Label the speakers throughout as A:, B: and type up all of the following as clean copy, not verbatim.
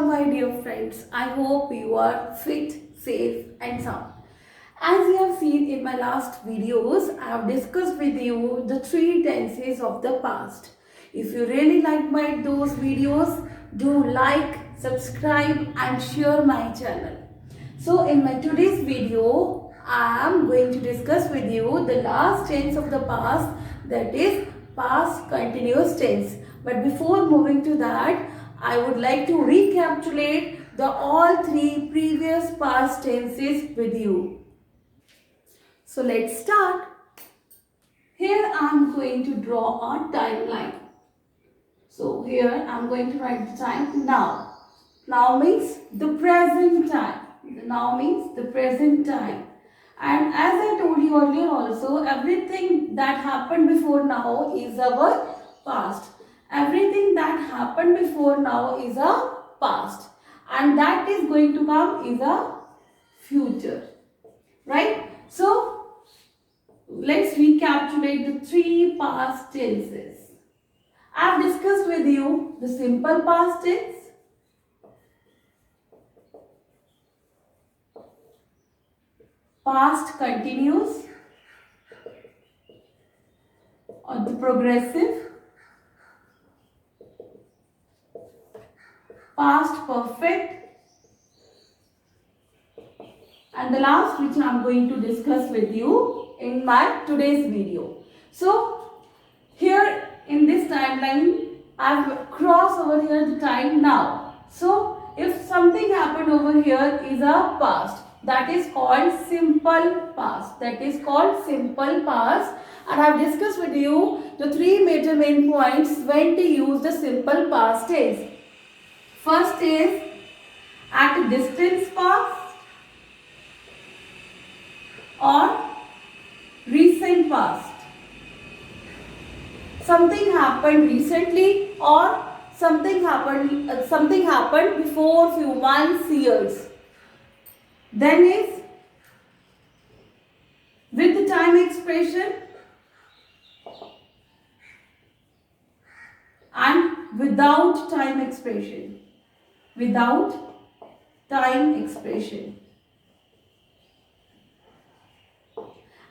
A: my dear friends. I hope you are fit, safe and sound. As you have seen in my last videos, I have discussed with you the three tenses of the past. If you really like those videos, do like, subscribe and share my channel. So in my today's video, I am going to discuss with you the last tense of the past, that is past continuous tense. But before moving to that, I would like to recapitulate the all three previous past tenses with you. So let's start. Here I am going to draw a timeline. So here I am going to write the time now. Now means the present time. Now means the present time. And as I told you earlier also, everything that happened before now is our past. Everything that happened before now is a past. And that is going to come is a future. Right? So, let's recapitulate the three past tenses. I have discussed with you the simple past tense, past continuous or the progressive, past perfect, and the last which I am going to discuss with you in my today's video. So here in this timeline I have crossed over here the time now. So if something happened over here is a past, that is called simple past. That is called simple past. And I have discussed with you the three major main points when to use the simple past tense. First is at a distance past or recent past. Something happened recently or something happened before few months, years. Then is with the time expression and without time expression. Without time expression.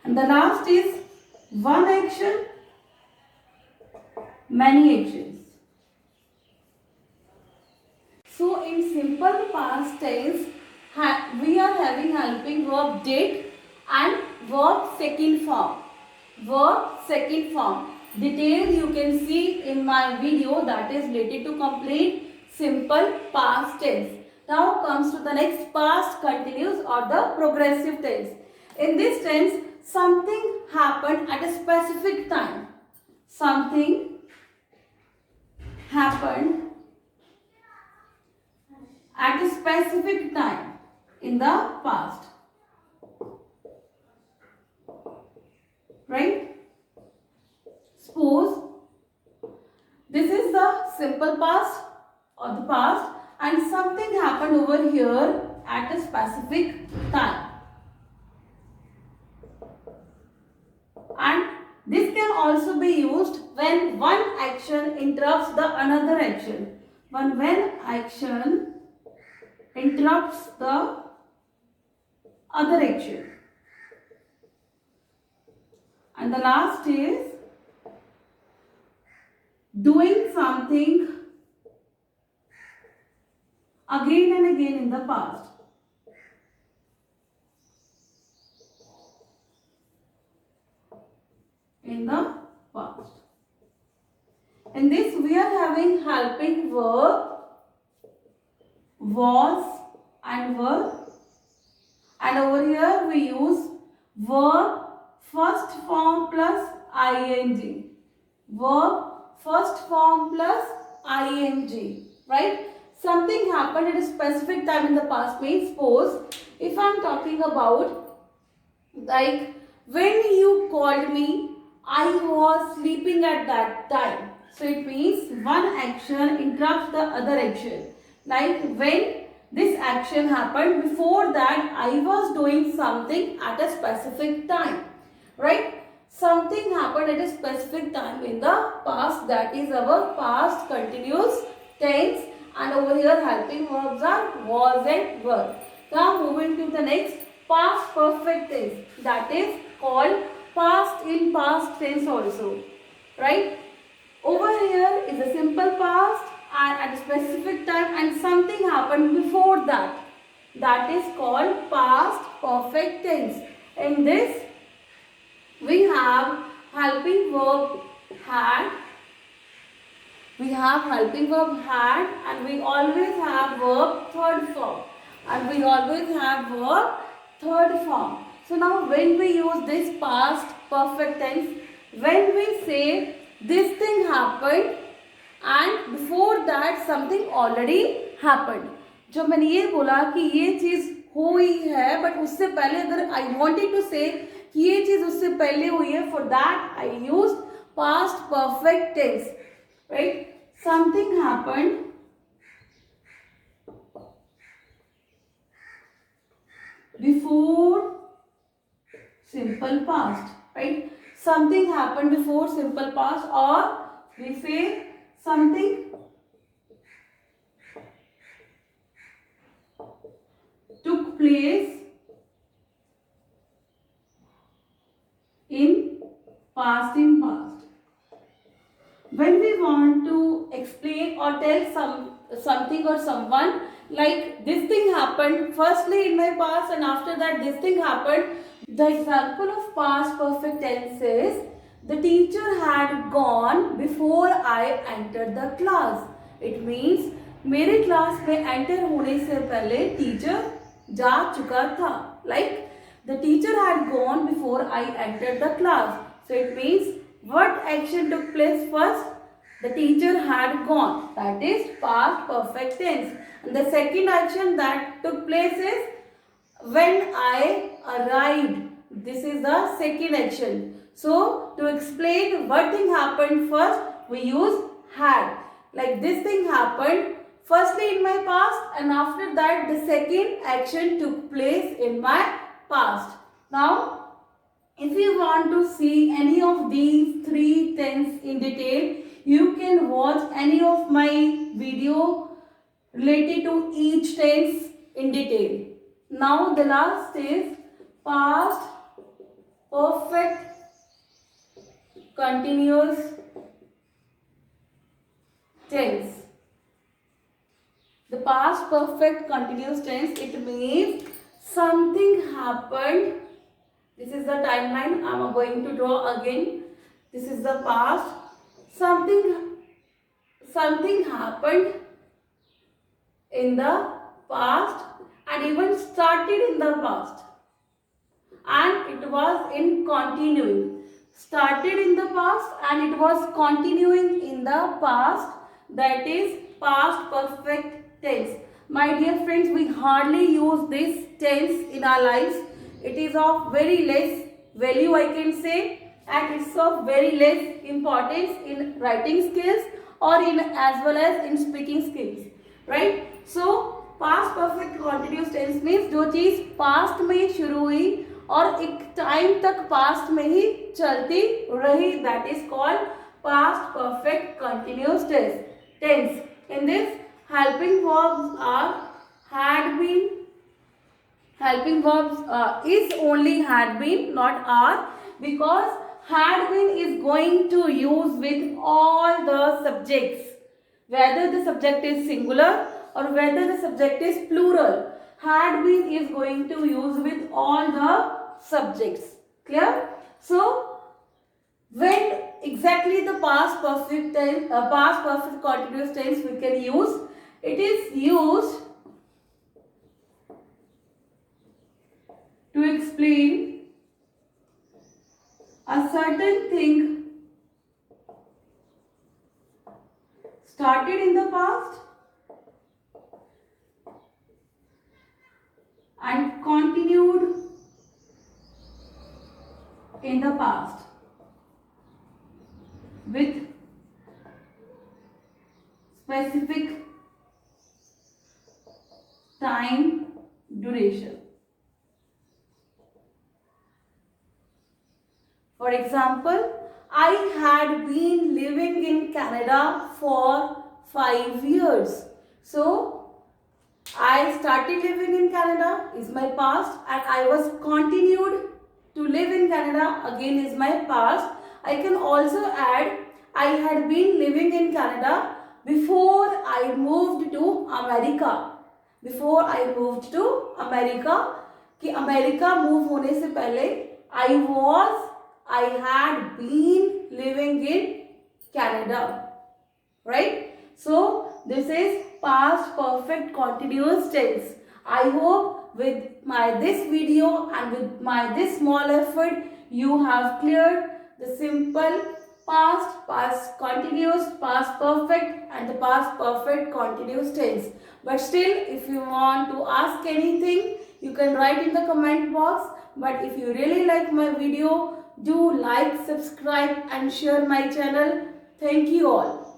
A: And the last is one action, many actions. So in simple past tense, we are having helping verb did and verb second form. Verb second form. Details you can see in my video that is related to complete simple past tense. Now comes to the next past continuous or the progressive tense. In this tense, something happened at a specific time. Something happened at a specific time in the past. Right? Suppose this is the simple past or the past and something happened over here at a specific time. And this can also be used when one action interrupts the another action. When action interrupts the other action. And the last is doing something again and again in the past. In the past. In this we are having helping verb was and were, and over here we use verb first form plus ing. Verb first form plus ing. Right? Something happened at a specific time in the past means suppose if I am talking about like when you called me, I was sleeping at that time. So it means one action interrupts the other action. Like when this action happened, before that I was doing something at a specific time. Right? Something happened at a specific time in the past, that is our past continuous tense, and over here helping verbs are was and were. Now moving to the next, past perfect tense, that is called past in past tense also, right? Over here is a simple past and at a specific time and something happened before that. That is called past perfect tense. In this we have helping verb had, and we always have verb third form, So now when we use this past perfect tense, when we say this thing happened and before that something already happened, जो मैंने ये बोला कि ये चीज हुई है but उससे पहले अगर आई वांटेड टू से कि ये चीज उससे पहले हुई है, for that I use past perfect tense, right? Something happened before simple past, right? Something happened before simple past, or we say something took place in past. When we want to explain or tell something or someone, like this thing happened firstly in my past and after that this thing happened. The example of past perfect tense is the teacher had gone before I entered the class. It means मेरे class में enter होने से पहले teacher जा चुका था. Like the teacher had gone before I entered the class. So it means what action took place first? The teacher had gone. That is past perfect tense. And the second action that took place is when I arrived. This is the second action. So to explain what thing happened first, we use had. Like this thing happened firstly in my past and after that the second action took place in my past. Now if you want to see any of these three tense in detail, you can watch any of my video related to each tense in detail. Now the last is past perfect continuous tense. The past perfect continuous tense, it means something happened. This is the timeline I am going to draw again. This is the past. Something happened in the past and even started in the past, and it was in continuing. Started in the past and it was continuing in the past. That is past perfect tense. My dear friends, we hardly use this tense in our lives. It is of very less value, I can say, and it's of very less importance in writing skills or in as well as in speaking skills, right? So past perfect continuous tense means जो चीज past में शुरू हुई और एक time तक past में ही चलती रही, that is called past perfect continuous tense. In this helping verbs are had been. Helping verbs is only had been, not are, because had been is going to use with all the subjects, whether the subject is singular or whether the subject is plural. Had been is going to use with all the subjects. Clear? So when exactly the past perfect tense, past perfect continuous tense we can use, it is used to explain a certain thing started in the past and continued in the past with specific time duration. For example, I had been living in Canada for 5 years. So I started living in Canada is my past, and I was continued to live in Canada again is my past. I can also add I had been living in Canada before I moved to America. Before I moved to America, कि America move होने से पहले I had been living in Canada, right? So this is past perfect continuous tense. I hope with my this video and with my this small effort you have cleared the simple past continuous, past perfect and the past perfect continuous tense. But still, if you want to ask anything, you can write in the comment box. But if you really like my video, do like, subscribe and share my channel. Thank you all.